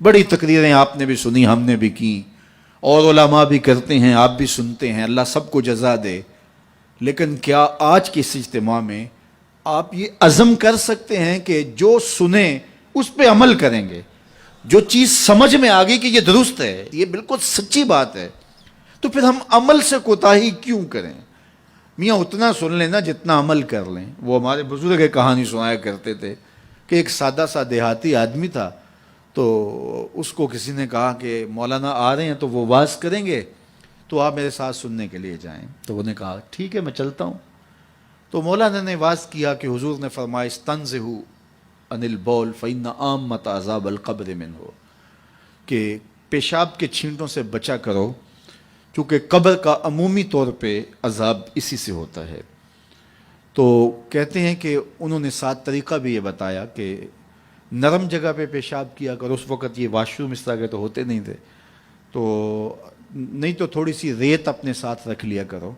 بڑی تقریریں آپ نے بھی سنی، ہم نے بھی کی، اور علماء بھی کرتے ہیں، آپ بھی سنتے ہیں، اللہ سب کو جزا دے۔ لیکن کیا آج کے اس اجتماع میں آپ یہ عزم کر سکتے ہیں کہ جو سنیں اس پہ عمل کریں گے؟ جو چیز سمجھ میں آ گئی کہ یہ درست ہے، یہ بالکل سچی بات ہے، تو پھر ہم عمل سے کوتاہی کیوں کریں؟ میاں اتنا سن لیں نا جتنا عمل کر لیں۔ وہ ہمارے بزرگ ایک کہانی سنایا کرتے تھے کہ ایک سادہ سا دیہاتی آدمی تھا، تو اس کو کسی نے کہا کہ مولانا آ رہے ہیں تو وہ واز کریں گے، تو آپ میرے ساتھ سننے کے لیے جائیں۔ تو انہوں نے کہا ٹھیک ہے میں چلتا ہوں۔ تو مولانا نے واز کیا کہ حضور نے فرمایا استنزہوا عن البول فإن عامۃ عذاب القبر منہ، کہ پیشاب کے چھینٹوں سے بچا کرو کیونکہ قبر کا عمومی طور پہ عذاب اسی سے ہوتا ہے۔ تو کہتے ہیں کہ انہوں نے ساتھ طریقہ بھی یہ بتایا کہ نرم جگہ پہ پیشاب کیا کرو، اس وقت یہ واش روم اس طرح کے تو ہوتے نہیں تھے، تو نہیں تو تھوڑی سی ریت اپنے ساتھ رکھ لیا کرو،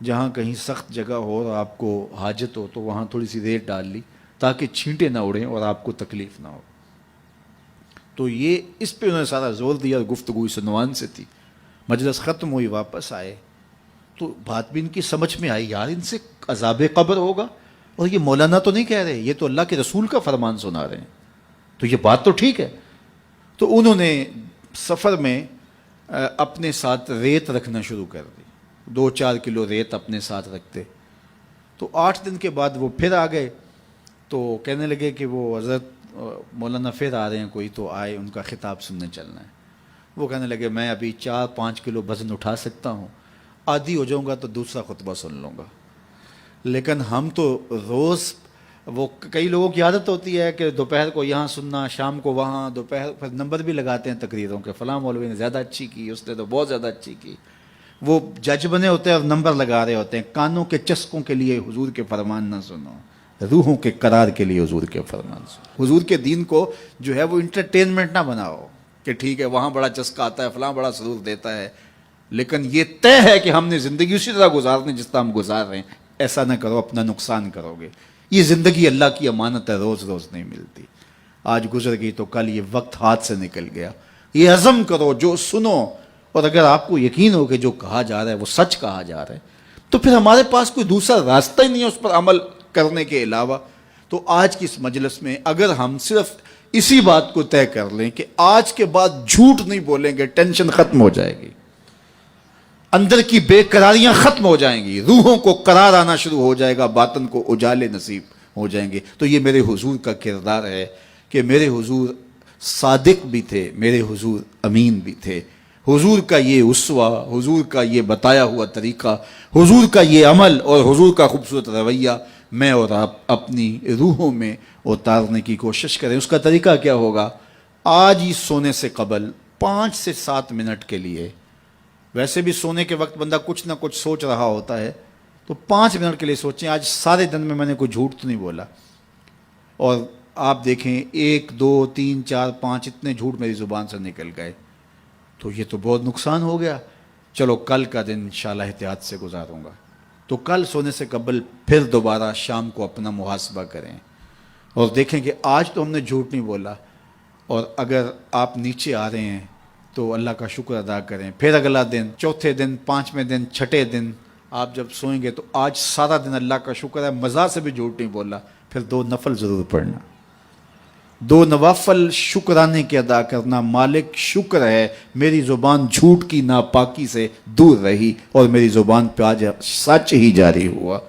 جہاں کہیں سخت جگہ ہو اور آپ کو حاجت ہو تو وہاں تھوڑی سی ریت ڈال لی تاکہ چھینٹے نہ اڑیں اور آپ کو تکلیف نہ ہو۔ تو یہ اس پہ انہوں نے سارا زور دیا، اور گفتگو اس عنوان سے تھی۔ مجلس ختم ہوئی، واپس آئے تو بات بھی ان کی سمجھ میں آئی، یار ان سے عذاب قبر ہوگا، اور یہ مولانا تو نہیں کہہ رہے، یہ تو اللہ کے رسول کا فرمان سنا رہے ہیں، تو یہ بات تو ٹھیک ہے۔ تو انہوں نے سفر میں اپنے ساتھ ریت رکھنا شروع کر دی، 2-4 کلو ریت اپنے ساتھ رکھتے۔ تو 8 دن کے بعد وہ پھر آ گئے، تو کہنے لگے کہ وہ حضرت مولانا پھر آ رہے ہیں کوئی، تو آئے، ان کا خطاب سننے چلنا ہے۔ وہ کہنے لگے میں ابھی 4-5 کلو وزن اٹھا سکتا ہوں، عادی ہو جاؤں گا تو دوسرا خطبہ سن لوں گا، لیکن ہم تو روز، وہ کئی لوگوں کی عادت ہوتی ہے کہ دوپہر کو یہاں سننا، شام کو وہاں، دوپہر پھر نمبر بھی لگاتے ہیں تقریروں کے، فلاں مولوی نے زیادہ اچھی کی، اس نے تو بہت زیادہ اچھی کی۔ وہ جج بنے ہوتے ہیں اور نمبر لگا رہے ہوتے ہیں۔ کانوں کے چسکوں کے لیے حضور کے فرمان نہ سنو، روحوں کے قرار کے لیے حضور کے فرمان سنو۔ حضور کے دین کو جو ہے وہ انٹرٹینمنٹ نہ بناؤ کہ ٹھیک ہے وہاں بڑا چسکا آتا ہے، فلاں بڑا سرور دیتا ہے، لیکن یہ طے ہے کہ ہم نے زندگی اسی طرح گزارنی جس طرح ہم گزار رہے ہیں۔ ایسا نہ کرو، اپنا نقصان کرو گے۔ یہ زندگی اللہ کی امانت ہے، روز روز نہیں ملتی، آج گزر گئی تو کل یہ وقت ہاتھ سے نکل گیا۔ یہ عزم کرو، جو سنو، اور اگر آپ کو یقین ہو کہ جو کہا جا رہا ہے وہ سچ کہا جا رہا ہے تو پھر ہمارے پاس کوئی دوسرا راستہ ہی نہیں ہے اس پر عمل کرنے کے علاوہ۔ تو آج کی اس مجلس میں اگر ہم صرف اسی بات کو طے کر لیں کہ آج کے بعد جھوٹ نہیں بولیں گے، ٹینشن ختم ہو جائے گی، اندر کی بے قراریاں ختم ہو جائیں گی، روحوں کو قرار آنا شروع ہو جائے گا، باطن کو اجالے نصیب ہو جائیں گے۔ تو یہ میرے حضور کا کردار ہے کہ میرے حضور صادق بھی تھے، میرے حضور امین بھی تھے۔ حضور کا یہ اسوہ، حضور کا یہ بتایا ہوا طریقہ، حضور کا یہ عمل اور حضور کا خوبصورت رویہ میں اور آپ اپنی روحوں میں اتارنے کی کوشش کریں۔ اس کا طریقہ کیا ہوگا؟ آج ہی سونے سے قبل 5 سے 7 منٹ کے لیے، ویسے بھی سونے کے وقت بندہ کچھ نہ کچھ سوچ رہا ہوتا ہے، تو 5 منٹ کے لیے سوچیں آج سارے دن میں نے کوئی جھوٹ تو نہیں بولا، اور آپ دیکھیں 1 2 3 4 5 اتنے جھوٹ میری زبان سے نکل گئے، تو یہ تو بہت نقصان ہو گیا۔ چلو کل کا دن انشاءاللہ احتیاط سے گزاروں گا۔ تو کل سونے سے قبل پھر دوبارہ شام کو اپنا محاسبہ کریں اور دیکھیں کہ آج تو ہم نے جھوٹ نہیں بولا، اور اگر آپ نیچے آ رہے ہیں تو اللہ کا شکر ادا کریں۔ پھر اگلا دن، چوتھے دن، 5ویں دن، 6ٹھے دن آپ جب سوئیں گے تو آج سارا دن اللہ کا شکر ہے مزاح سے بھی جھوٹ نہیں بولا، پھر 2 نفل ضرور پڑھنا، 2 نوافل شکرانے کے ادا کرنا۔ مالک شکر ہے میری زبان جھوٹ کی ناپاکی سے دور رہی اور میری زبان پہ آج سچ ہی جاری ہوا،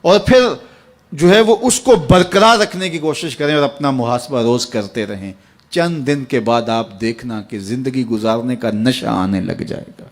اور پھر جو ہے وہ اس کو برقرار رکھنے کی کوشش کریں اور اپنا محاسبہ روز کرتے رہیں۔ چند دن کے بعد آپ دیکھنا کہ زندگی گزارنے کا نشہ آنے لگ جائے گا۔